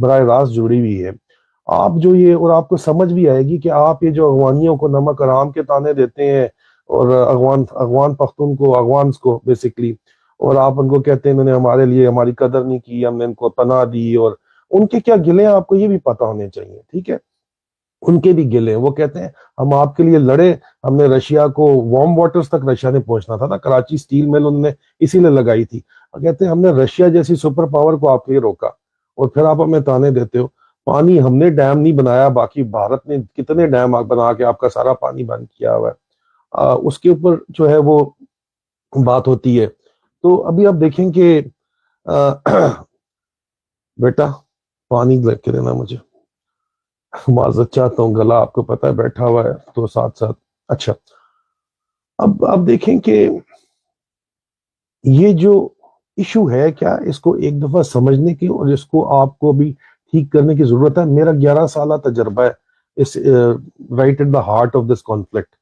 براہ راست جڑی ہوئی ہے. آپ جو یہ، اور آپ کو سمجھ بھی آئے گی کہ آپ یہ جو اغوانیوں کو نمک حرام کے طعنے دیتے ہیں، اور اغوان پختون کو، اغوانس کو بیسکلی، اور آپ ان کو کہتے ہیں انہوں نے ہمارے لیے ہماری قدر نہیں کی، ہم نے ان کو پناہ دی، اور ان کے کیا گلے ہیں آپ کو یہ بھی پتہ ہونے چاہیے. ٹھیک ہے، ان کے بھی گلے ہیں. وہ کہتے ہیں ہم آپ کے لیے لڑے، ہم نے رشیا کو وارم واٹرز تک رشیا نے پہنچنا تھا نا، کراچی سٹیل مل انہوں نے اسی لیے لگائی تھی. کہتے ہیں ہم نے رشیا جیسی سپر پاور کو آپ کے لیے روکا، اور پھر آپ ہمیں تانے دیتے ہو. پانی ہم نے ڈیم نہیں بنایا، باقی بھارت نے کتنے ڈیم بنا کے آپ کا سارا پانی بند کیا ہوا ہے. اس کے اوپر جو ہے وہ بات ہوتی ہے. تو ابھی آپ دیکھیں کہ بیٹا پانی لے کے دینا مجھے، معذرت چاہتا ہوں، گلا آپ کو پتا ہے بیٹھا ہوا ہے تو ساتھ ساتھ. اچھا، اب آپ دیکھیں کہ یہ جو ایشو ہے، کیا اس کو ایک دفعہ سمجھنے کی اور اس کو آپ کو بھی ٹھیک کرنے کی ضرورت ہے. میرا 11 سالہ تجربہ ہے اس right at the heart of this conflict,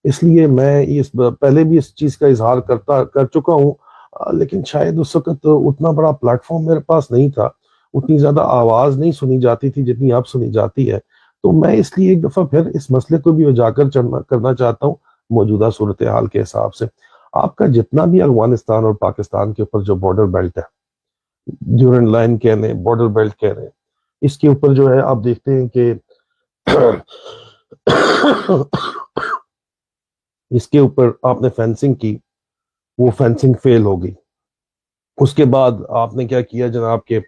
اس لیے میں پہلے بھی اس چیز کا اظہار کر چکا ہوں. لیکن شاید اس وقت اتنا بڑا پلیٹ فارم میرے پاس نہیں تھا، اتنی زیادہ آواز نہیں سنی جاتی تھی جتنی اب سنی جاتی ہے. تو میں اس لیے ایک دفعہ پھر اس مسئلے کو بھی اجاگر کرنا چاہتا ہوں موجودہ صورتحال کے حساب سے. آپ کا جتنا بھی افغانستان اور پاکستان کے اوپر جو بارڈر بیلٹ ہے، ڈیورنٹ لائن کہہ رہے ہیں، بارڈر بیلٹ کہہ رہے ہیں، اس کے اوپر جو ہے آپ دیکھتے ہیں کہ اس کے اوپر آپ نے فینسنگ کی، وہ فینسنگ فیل ہو گئی. اس کے بعد آپ نے کیا کیا جناب کہ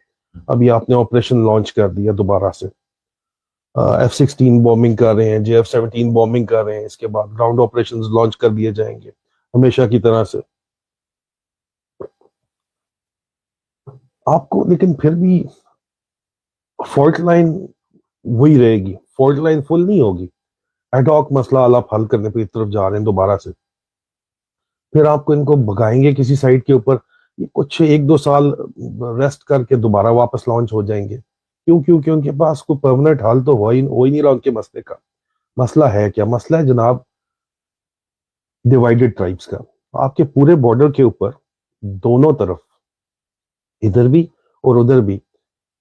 ابھی آپ نے آپریشن لانچ کر دیا دوبارہ سے. F-16 بومبنگ کر رہے ہیں، JF-17 بومبنگ کر رہے ہیں. اس کے بعد گراؤنڈ آپریشن لانچ کر دیے جائیں گے ہمیشہ کی طرح سے. آپ کو لیکن پھر بھی فالٹ لائن وہی رہے گی، فالٹ لائن فل نہیں ہوگی. ایڈ ہاک مسئلہ آپ حل کرنے پہ اس طرف جا رہے ہیں دوبارہ سے، پھر آپ کو ان کو بھگائیں گے کسی سائٹ کے اوپر، یہ کچھ 1-2 سال ریسٹ کر کے دوبارہ واپس لانچ ہو جائیں گے. کیونکہ ان کے پاس کوئی پرماننٹ حل تو ہو ہی نہیں رہا ان کے مسئلے کا. مسئلہ ہے کیا؟ مسئلہ ہے جناب ڈیوائیڈڈ ٹرائبس کا. آپ کے پورے بارڈر کے اوپر دونوں طرف، ادھر بھی اور ادھر بھی،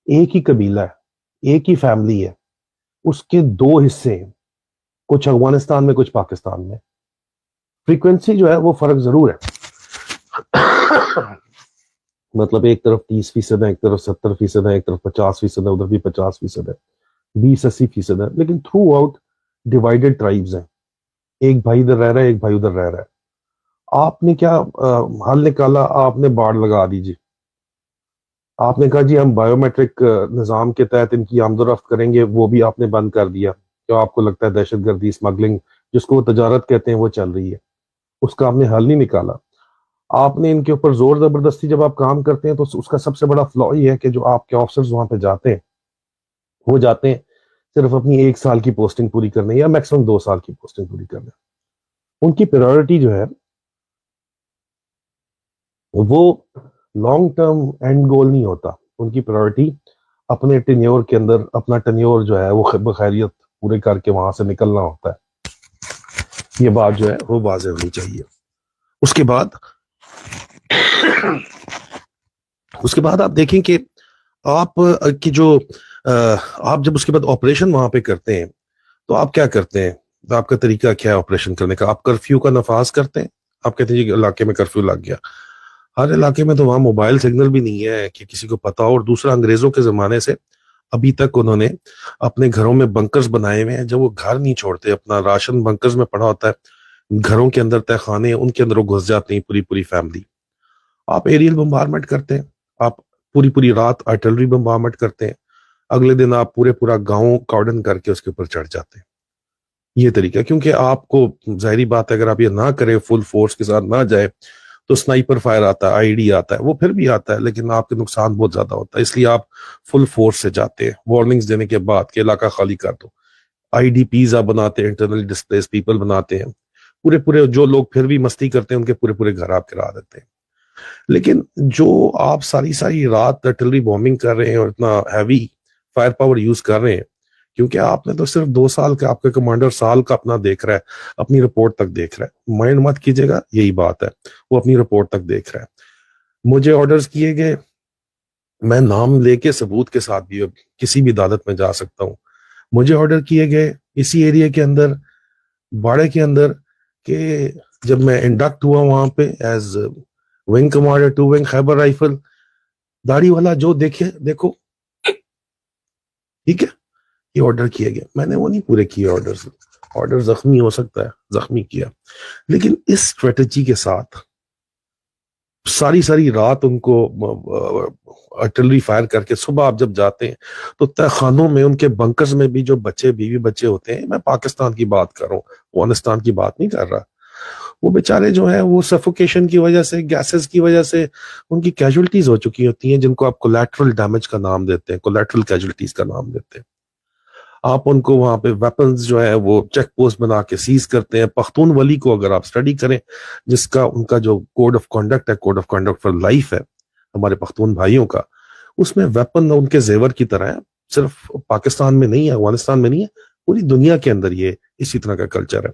ایک ہی قبیلہ ہے، ایک ہی فیملی ہے. اس کے 2 حصے ہیں، کچھ افغانستان میں کچھ پاکستان میں. فریکوینسی جو ہے وہ فرق ضرور ہے، مطلب ایک طرف 30% ہے، ایک طرف 70% ہے، ایک طرف 50% ہے، ادھر بھی 50% ہے، 20-80% ہے. لیکن تھرو آؤٹ ڈیوائیڈڈ ٹرائبز ہیں. ایک بھائی ادھر رہ رہا ہے، ایک بھائی ادھر رہ رہا ہے. آپ نے کیا حل نکالا؟ آپ نے باڑ لگا دیجیے. آپ نے کہا جی ہم بایو میٹرک نظام کے تحت ان کی آمد و رفت کریں گے، وہ بھی آپ نے بند کر دیا. کیوں؟ آپ کو لگتا ہے دہشت گردی، اسمگلنگ جس کو وہ تجارت کہتے ہیں وہ چل رہی ہے. اس کا آپ نے حل نہیں نکالا. آپ نے ان کے اوپر زور زبردستی جب آپ کام کرتے ہیں تو اس کا سب سے بڑا فلا یہ ہے کہ جو آپ کے آفیسرز وہاں پہ جاتے ہیں، وہ جاتے ہیں صرف اپنی 1 سال کی پوسٹنگ پوری کرنے یا میکسیمم 2 سال کی پوسٹنگ پوری کرنے. ان کی پریورٹی جو ہے وہ لانگ ٹرم اینڈ گول نہیں ہوتا. ان کی پریورٹی اپنے ٹینیور کے اندر، اپنا ٹینیور جو ہے وہ بخیریت پورے کر کے وہاں سے نکلنا ہوتا ہے. یہ بات جو ہے وہ واضح ہونی چاہیے. اس کے بعد آپ دیکھیں کہ آپ کی جو آپ جب اس کے بعد آپریشن وہاں پہ کرتے ہیں تو آپ کیا کرتے ہیں؟ آپ کا طریقہ کیا ہے آپریشن کرنے کا؟ آپ کرفیو کا نفاذ کرتے ہیں. آپ کہتے ہیں جی علاقے میں کرفیو لگ گیا. ہر علاقے میں تو وہاں موبائل سگنل بھی نہیں ہے کہ کسی کو پتا ہو. اور دوسرا، انگریزوں کے زمانے سے ابھی تک انہوں نے اپنے گھروں میں بنکرز بنائے ہوئے ہیں. جب وہ گھر نہیں چھوڑتے، اپنا راشن بنکرز میں پڑا ہوتا ہے، گھروں کے اندر تہ خانے ہیں، ان کے اندر وہ گھس جاتے ہیں پوری فیملی. آپ ایریل بمبارمنٹ کرتے ہیں، آپ پوری رات آرٹلری بمبارمنٹ کرتے ہیں، اگلے دن آپ پورا گاؤں کارڈن کر کے اس کے اوپر چڑھ جاتے ہیں. یہ طریقہ، کیونکہ آپ کو ظاہری بات ہے اگر آپ یہ نہ کریں، فل فورس کے ساتھ نہ جائے تو سنائپر فائر آتا ہے، آئی ڈی آتا ہے، وہ پھر بھی آتا ہے لیکن آپ کے نقصان بہت زیادہ ہوتا ہے. اس لیے آپ فل فورس سے جاتے ہیں، وارننگز دینے کے بعد کہ علاقہ خالی کر دو. آئی ڈی پیز آپ بناتے ہیں، انٹرنل ڈسپلیس پیپل بناتے ہیں. پورے جو لوگ پھر بھی مستی کرتے ہیں ان کے پورے گھر آپ کرا دیتے ہیں. لیکن جو آپ ساری رات آرٹلری بومبنگ کر رہے ہیں اور اتنا ہیوی فائر پاور یوز کر رہے ہیں، کیونکہ آپ نے تو صرف 2 سال کا، آپ کا کمانڈر سال کا اپنا دیکھ رہا ہے، اپنی رپورٹ تک دیکھ رہا ہے. مائنڈ مت کیجیے گا، یہی بات ہے، وہ اپنی رپورٹ تک دیکھ رہا ہے. مجھے آرڈرز کیے گئے، میں نام لے کے ثبوت کے ساتھ بھی کسی بھی عدالت میں جا سکتا ہوں. مجھے آرڈر کیے گئے اسی ایریا کے اندر، باڑے کے اندر، کہ جب میں انڈکٹ ہوا وہاں پہ ایز ونگ کمانڈر 2 ونگ خیبر رائفل، داڑھی والا جو دیکھے دیکھو، ٹھیک ہے، یہ آرڈر کیے گئے. میں نے وہ نہیں پورے کیے آرڈر زخمی ہو سکتا ہے، زخمی کیا، لیکن اس اسٹریٹجی کے ساتھ ساری رات ان کو آرٹلری فائر کر کے صبح آپ جب جاتے ہیں تو تہ خانوں میں ان کے بنکرز میں بھی جو بچے بیوی بچے ہوتے ہیں، میں پاکستان کی بات کر رہا ہوں، افغانستان کی بات نہیں کر رہا، وہ بیچارے جو ہیں وہ سفوکیشن کی وجہ سے، گیسز کی وجہ سے ان کی کیجولٹیز ہو چکی ہوتی ہیں، جن کو آپ کولیٹرل ڈیمیج کا نام دیتے ہیں، کولیٹرل کیجولٹیز کا نام دیتے ہیں. آپ ان کو وہاں پہ ویپنز جو ہے وہ چیک پوسٹ بنا کے سیز کرتے ہیں. پختون ولی کو اگر آپ اسٹڈی کریں، جس کا ان کا جو کوڈ آف کنڈکٹ ہے، code of conduct for life ہے ہمارے پختون بھائیوں کا، اس میں ویپن ان کے زیور کی طرح ہے. صرف پاکستان میں نہیں ہے، افغانستان میں نہیں ہے، پوری دنیا کے اندر یہ اسی طرح کا کلچر ہے.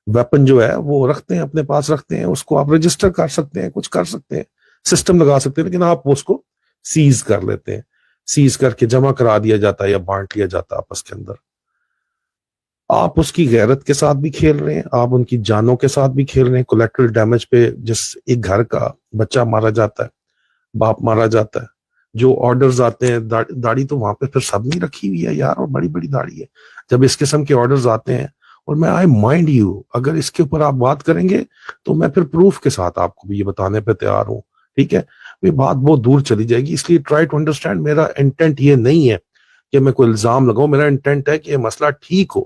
ویپن جو ہے وہ رکھتے ہیں، اپنے پاس رکھتے ہیں، اس کو آپ رجسٹر کر سکتے ہیں، کچھ کر سکتے ہیں، سسٹم لگا سکتے ہیں، لیکن آپ اس کو سیز کر لیتے ہیں. سیز کر کے جمع کرا دیا جاتا ہے یا بانٹ لیا جاتا ہے آپس کے اندر. آپ اس کی غیرت کے ساتھ بھی کھیل رہے ہیں، آپ ان کی جانوں کے ساتھ بھی کھیل رہے ہیں. کولیٹرل ڈیمیج پہ جس ایک گھر کا بچہ مارا جاتا ہے، باپ مارا جاتا ہے، جو آرڈرز آتے ہیں، داڑھی تو وہاں پہ پھر سب نہیں رکھی ہوئی ہے یار، اور بڑی بڑی داڑھی ہے. جب اس قسم کے آرڈرز آتے ہیں، اور میں آئی مائنڈ یو، اگر اس کے اوپر آپ بات کریں گے تو میں پھر پروف کے ساتھ آپ کو بھی یہ بتانے پہ تیار ہوں. ٹھیک ہے، یہ بات بہت دور چلی جائے گی، اس لیے ٹرائی ٹو انڈرسٹینڈ. میرا انٹینٹ یہ نہیں ہے کہ میں کوئی الزام لگاؤں، میرا انٹینٹ ہے کہ یہ مسئلہ ٹھیک ہو.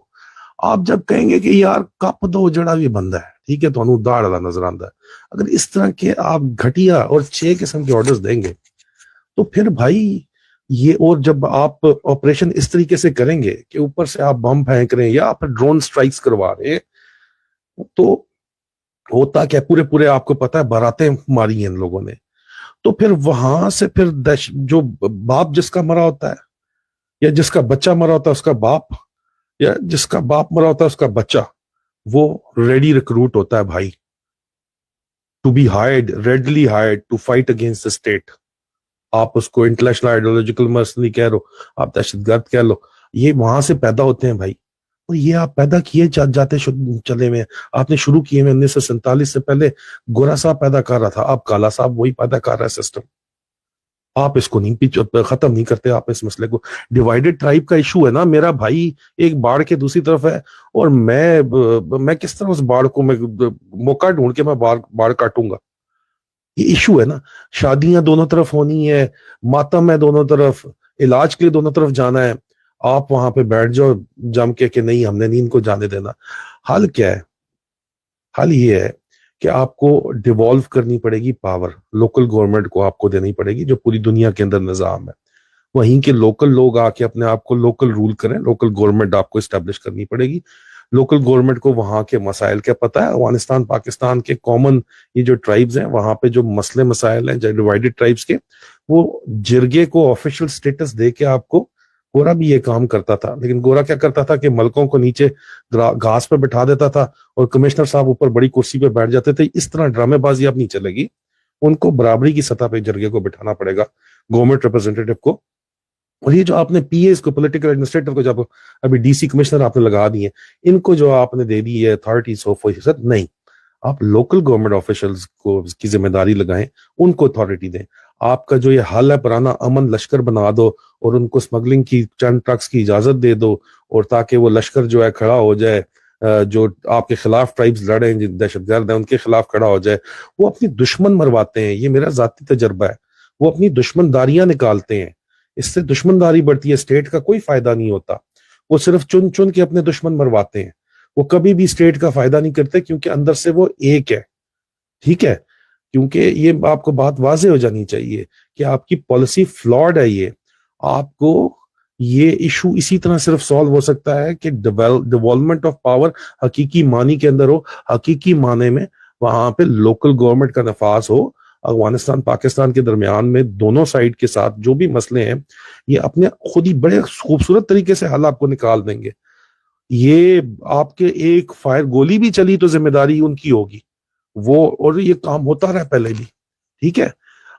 آپ جب کہیں گے کہ یار کپ دو جڑا بھی بندہ ہے، ٹھیک ہے، تو انہوں داڑ والا نظر آتا ہے، اگر اس طرح کے آپ گھٹیا اور 6 قسم کے آرڈرز دیں گے تو پھر بھائی یہ، اور جب آپ آپریشن اس طریقے سے کریں گے کہ اوپر سے آپ بم پھینک رہے ہیں یا آپ ڈرون سٹرائکس کروا رہے ہیں، تو ہوتا کیا، پورے آپ کو پتا ہے باراتیں ماری ہیں ان لوگوں نے. تو پھر وہاں سے پھر جو باپ جس کا مرا ہوتا ہے، یا جس کا بچہ مرا ہوتا ہے اس کا باپ، یا جس کا باپ مرا ہوتا ہے اس کا بچہ، وہ ریڈی ریکروٹ ہوتا ہے بھائی، to be hired, readily hired to fight against the state. آپ اس کو انٹرنیشنل آئیڈیولوجیکل مرسنری کہہ لو، آپ دہشت گرد کہہ لو، یہ وہاں سے پیدا ہوتے ہیں بھائی. اور یہ آپ پیدا کیے جاتے چلے میں، آپ نے شروع کیے میں 1947 سے پہلے گورا صاحب پیدا کر رہا تھا، آپ کالا صاحب وہی پیدا کر رہا ہے سسٹم. آپ اس کو نہیں ختم نہیں کرتے، آپ اس مسئلے کو. ڈیوائیڈڈ ٹرائب کا ایشو ہے نا، میرا بھائی ایک باڑ کے دوسری طرف ہے، اور میں کس طرح اس باڑ کو، میں موقع ڈھونڈ کے میں باڑ کاٹوں گا؟ یہ ایشو ہے نا. شادیاں دونوں طرف ہونی ہے، ماتم ہے دونوں طرف، علاج کے لیے دونوں طرف جانا ہے. آپ وہاں پہ بیٹھ جاؤ جم کے کہ نہیں ہم نے نہیں ان کو جانے دینا. حل کیا ہے؟ حل یہ ہے کہ آپ کو ڈیوالو کرنی پڑے گی پاور، لوکل گورنمنٹ کو آپ کو دینی پڑے گی، جو پوری دنیا کے اندر نظام ہے. وہیں کے لوکل لوگ آ کے اپنے آپ کو لوکل رول کریں، لوکل گورنمنٹ آپ کو اسٹیبلش کرنی پڑے گی. لوکل گورنمنٹ کو وہاں کے مسائل کیا پتہ ہے، افغانستان پاکستان کے کامن یہ جو ٹرائبز ہیں وہاں پہ جو مسئلے مسائل ہیں ڈیوائیڈڈ ٹرائبز کے، وہ جرگے کو آفیشل سٹیٹس دے کے آپ کو، گورا بھی یہ کام کرتا تھا، لیکن گورا کیا کرتا تھا کہ ملکوں کو نیچے گھاس پہ بٹھا دیتا تھا اور کمشنر صاحب اوپر بڑی کرسی پہ بیٹھ جاتے تھے. اس طرح ڈرامے بازی اب نہیں چلے گی. ان کو برابری کی سطح پہ جرگے کو بٹھانا پڑے گا، گورنمنٹ ریپرزینٹیٹو کو. اور یہ جو آپ نے پی ایز کو، پولیٹیکل ایڈمنسٹریٹر کو، جب ابھی ڈی سی کمشنر آپ نے لگا دیے، ان کو جو آپ نے دے دی ہے اتھارٹی 100%، نہیں، آپ لوکل گورنمنٹ آفیشلز کو کی ذمہ داری لگائیں، ان کو اتھارٹی دیں. آپ کا جو یہ حل ہے پرانا، امن لشکر بنا دو اور ان کو سمگلنگ کی چند ٹرکس کی اجازت دے دو، اور تاکہ وہ لشکر جو ہے کھڑا ہو جائے، جو آپ کے خلاف ٹرائبز لڑیں، دہشت گرد ہیں ان کے خلاف کھڑا ہو جائے. وہ اپنی دشمن مرواتے ہیں، یہ میرا ذاتی تجربہ ہے. وہ اپنی دشمن داریاں نکالتے ہیں، اس سے دشمن داری بڑھتی ہے، اسٹیٹ کا کوئی فائدہ نہیں ہوتا. وہ صرف چن چن کے اپنے دشمن مرواتے ہیں، وہ کبھی بھی اسٹیٹ کا فائدہ نہیں کرتے، کیونکہ اندر سے وہ ایک ہے. ٹھیک ہے، کیونکہ یہ آپ کو بات واضح ہو جانی چاہیے کہ آپ کی پالیسی فلاڈ ہے. یہ آپ کو یہ ایشو اسی طرح صرف سالو ہو سکتا ہے کہ ڈیولپمنٹ آف پاور حقیقی معنی کے اندر ہو، حقیقی معنی میں وہاں پہ لوکل گورنمنٹ کا نفاذ ہو. افغانستان پاکستان کے درمیان میں دونوں سائڈ کے ساتھ جو بھی مسئلے ہیں، یہ اپنے خود ہی بڑے خوبصورت طریقے سے حل آپ کو نکال دیں گے. یہ آپ کے ایک فائر گولی بھی چلی تو ذمہ داری ان کی ہوگی وہ، اور یہ کام ہوتا رہا پہلے بھی. ٹھیک ہے،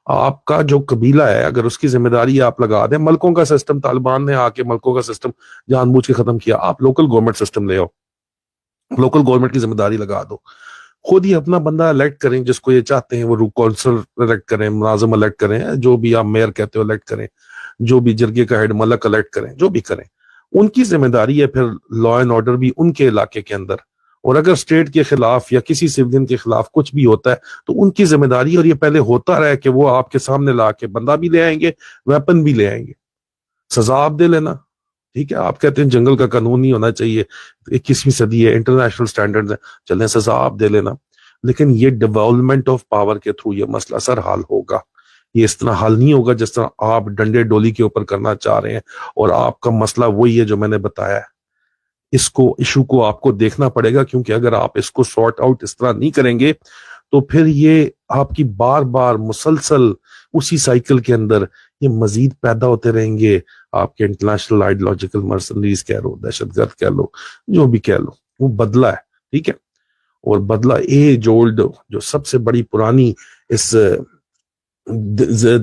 آپ کا جو قبیلہ ہے اگر اس کی ذمہ داری آپ لگا دیں، ملکوں کا سسٹم طالبان نے آ کے ملکوں کا سسٹم جان بوجھ کے ختم کیا، آپ لوکل گورنمنٹ سسٹم لے آؤ، لوکل گورنمنٹ کی ذمہ داری لگا دو، خود ہی اپنا بندہ الیکٹ کریں جس کو یہ چاہتے ہیں، وہ کونسل الیکٹ کریں، مناظم الیکٹ کریں، جو بھی آپ میئر کہتے ہو الیکٹ کریں، جو بھی جرگے کا ہیڈ ملک الیکٹ کریں، جو بھی کریں، ان کی ذمہ داری ہے پھر لا اینڈ آرڈر بھی ان کے علاقے کے اندر، اور اگر اسٹیٹ کے خلاف یا کسی سویلین کے خلاف کچھ بھی ہوتا ہے تو ان کی ذمہ داری، اور یہ پہلے ہوتا رہا کہ وہ آپ کے سامنے لا کے بندہ بھی لے آئیں گے، ویپن بھی لے آئیں گے، سزا آپ دے لینا، ٹھیک ہے، آپ کہتے ہیں جنگل کا قانون نہیں ہونا چاہیے، 21ویں صدی ہے، انٹرنیشنل سٹینڈرڈ ہے، چلیں سزا آپ دے لینا، لیکن یہ ڈیولپمنٹ آف پاور کے تھرو یہ مسئلہ سر حل ہوگا، یہ اس طرح حل نہیں ہوگا جس طرح آپ ڈنڈے ڈولی کے اوپر کرنا چاہ رہے ہیں، اور آپ کا مسئلہ وہی ہے جو میں نے بتایا ہے، اس کو ایشو کو آپ کو دیکھنا پڑے گا، کیونکہ اگر آپ اس کو سارٹ آؤٹ اس طرح نہیں کریں گے تو پھر یہ آپ کی بار بار مسلسل اسی سائیکل کے اندر یہ مزید پیدا ہوتے رہیں گے، آپ کے انٹرنیشنل آئیڈیولوجیکل مرسنریز کہہ لو، دہشت گرد کہہ لو، جو بھی کہہ لو، وہ بدلہ ہے، ٹھیک ہے، اور بدلہ ایج اولڈ جو سب سے بڑی پرانی اس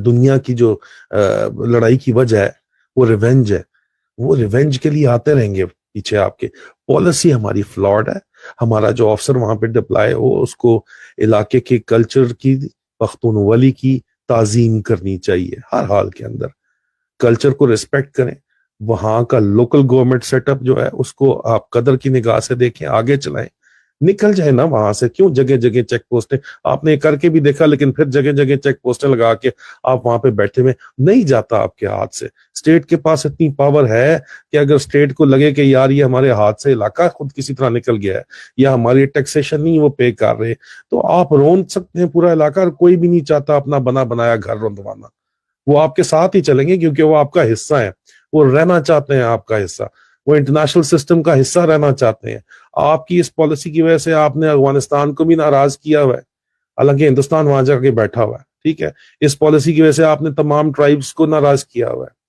دنیا کی جو لڑائی کی وجہ ہے وہ ریونج ہے، وہ ریونج کے لیے آتے رہیں گے پیچھے، آپ کے پالیسی ہماری فلاڈ ہے، ہمارا جو افسر وہاں پہ ڈپلائے ہو اس کو علاقے کے کلچر کی، پختونولی کی تعظیم کرنی چاہیے ہر حال کے اندر، کلچر کو ریسپیکٹ کریں، وہاں کا لوکل گورنمنٹ سیٹ اپ جو ہے اس کو آپ قدر کی نگاہ سے دیکھیں، آگے چلائیں، نکل جائے نا وہاں سے، کیوں جگہ جگہ چیک پوسٹیں، آپ نے کر کے بھی دیکھا لیکن پھر جگہ جگہ چیک پوسٹیں لگا کے آپ وہاں پہ بیٹھے ہوئے، نہیں جاتا آپ کے ہاتھ سے، اسٹیٹ کے پاس اتنی پاور ہے کہ اگر اسٹیٹ کو لگے کہ یار یہ ہمارے ہاتھ سے علاقہ خود کسی طرح نکل گیا ہے یا ہماری ٹیکسیشن نہیں وہ پے کر رہے، تو آپ رون سکتے ہیں پورا علاقہ، اور کوئی بھی نہیں چاہتا اپنا بنا بنایا گھر رونوانا، وہ آپ کے ساتھ ہی چلیں گے کیونکہ وہ آپ کا حصہ ہے، وہ رہنا چاہتے ہیں آپ کا حصہ، وہ انٹرنیشنل سسٹم کا حصہ رہنا چاہتے ہیں، آپ کی اس پالیسی کی وجہ سے آپ نے افغانستان کو بھی ناراض کیا ہوا ہے، حالانکہ ہندوستان وہاں جا کے بیٹھا ہوا ہے، ٹھیک ہے، اس پالیسی کی وجہ سے آپ نے تمام ٹرائبز کو ناراض کیا ہوا ہے،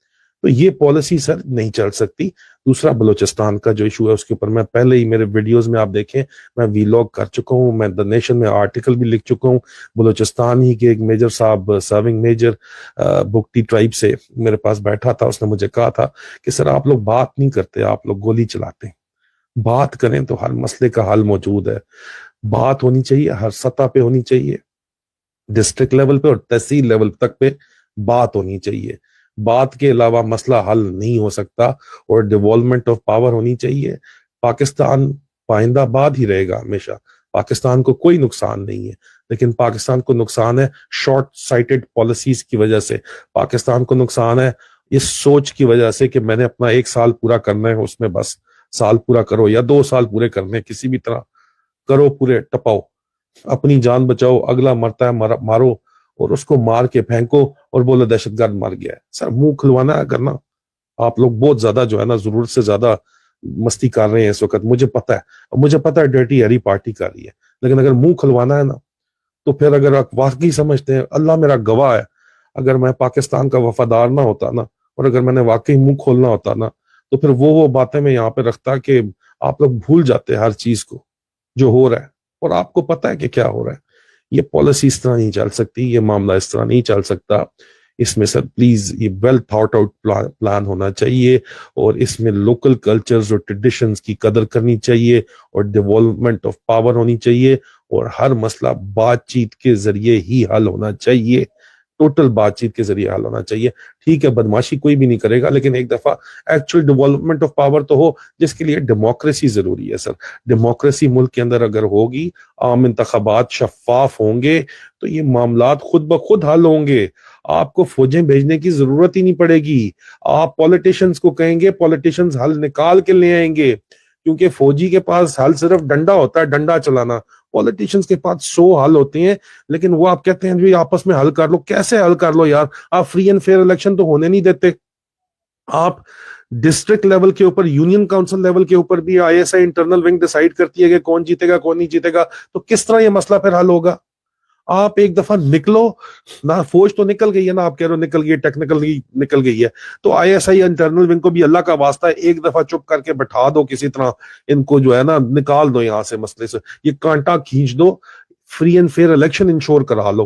تو یہ پالیسی سر نہیں چل سکتی۔ دوسرا بلوچستان کا جو ایشو ہے اس کے اوپر میں پہلے ہی میرے ویڈیوز میں آپ دیکھیں میں ویلاگ کر چکا ہوں، میں دا نیشن میں آرٹیکل بھی لکھ چکا ہوں، بلوچستان ہی کے ایک میجر صاحب سرونگ میجر بگٹی ٹرائب سے میرے پاس بیٹھا تھا، اس نے مجھے کہا تھا کہ سر آپ لوگ بات نہیں کرتے، آپ لوگ گولی چلاتے ہیں، بات کریں تو ہر مسئلے کا حل موجود ہے، بات ہونی چاہیے، ہر سطح پہ ہونی چاہیے، ڈسٹرکٹ لیول پہ اور تحصیل لیول تک پہ بات ہونی چاہیے، بات کے علاوہ مسئلہ حل نہیں ہو سکتا، اور ڈیولپمنٹ آف پاور ہونی چاہیے، پاکستان پائندہ باد ہی رہے گا ہمیشہ، پاکستان کو کوئی نقصان نہیں ہے، لیکن پاکستان کو نقصان ہے شارٹ سائٹڈ پالیسیز کی وجہ سے، پاکستان کو نقصان ہے اس سوچ کی وجہ سے کہ میں نے اپنا 1 سال پورا کرنا ہے، اس میں بس سال پورا کرو یا 2 سال پورے کرنے، کسی بھی طرح کرو، پورے ٹپاؤ، اپنی جان بچاؤ، اگلا مرتا ہے مارو، اور اس کو مار کے پھینکو اور بولو دہشت گرد مر گیا ہے، سر منہ کھلوانا ہے کرنا، آپ لوگ بہت زیادہ جو ہے نا ضرورت سے زیادہ مستی کر رہے ہیں اس وقت، مجھے پتا ہے ڈرٹی ہیری پارٹی کر رہی ہے، لیکن اگر منہ کھلوانا ہے نا تو پھر اگر آپ واقعی سمجھتے ہیں، اللہ میرا گواہ ہے، اگر میں پاکستان کا وفادار نہ ہوتا نا، اور اگر میں نے واقعی منہ کھولنا ہوتا نا، تو پھر وہ باتیں میں یہاں پہ رکھتا کہ آپ لوگ بھول جاتے ہر چیز کو جو ہو رہا ہے، اور آپ کو پتا ہے کہ کیا ہو رہا ہے، یہ پالیسی اس طرح نہیں چل سکتی، یہ معاملہ اس طرح نہیں چل سکتا، اس میں سر پلیز یہ ویل تھاٹ آؤٹ پلان ہونا چاہیے، اور اس میں لوکل کلچرز اور ٹریڈیشنز کی قدر کرنی چاہیے، اور ڈیولپمنٹ آف پاور ہونی چاہیے، اور ہر مسئلہ بات چیت کے ذریعے ہی حل ہونا چاہیے، ٹوٹل بات چیت کے ذریعے حل ہونا چاہیے، ٹھیک ہے بدماشی کوئی بھی نہیں کرے گا، لیکن ایک دفعہ ایکچوئل ڈیولپمنٹ آف پاور تو ہو، جس کے لیے ڈیموکریسی ضروری ہے سر، ڈیموکریسی ملک کے اندر اگر ہوگی، عام انتخابات شفاف ہوں گے تو یہ معاملات خود بخود حل ہوں گے، آپ کو فوجیں بھیجنے کی ضرورت ہی نہیں پڑے گی، آپ پولیٹیشنز کو کہیں گے، پولیٹیشنز حل نکال کے لے آئیں گے، کیونکہ فوجی کے پاس حل صرف ڈنڈا ہوتا ہے، ڈنڈا چلانا، پولیٹیشنز کے پاس 100 حل ہوتے ہیں، لیکن وہ آپ کہتے ہیں جی آپس میں حل کر لو، کیسے حل کر لو یار، آپ فری اینڈ فیئر الیکشن تو ہونے نہیں دیتے، آپ ڈسٹرکٹ لیول کے اوپر، یونین کاؤنسل لیول کے اوپر بھی I S I internal wing decide کرتی ہے کہ کون جیتے گا کون نہیں جیتے گا، تو کس طرح یہ مسئلہ پھر حل ہوگا؟ آپ ایک دفعہ نکلو نا، فوج تو نکل گئی ہے نا، آپ کہہ رہے ہو نکل گئی، ٹیکنیکل نکل گئی ہے، تو I S I internal wing کو بھی اللہ کا واسطہ ہے ایک دفعہ چپ کر کے بٹھا دو، کسی طرح ان کو جو ہے نا نکال دو یہاں سے، مسئلے سے یہ کانٹا کھینچ دو، free and fair election ensure کرا لو،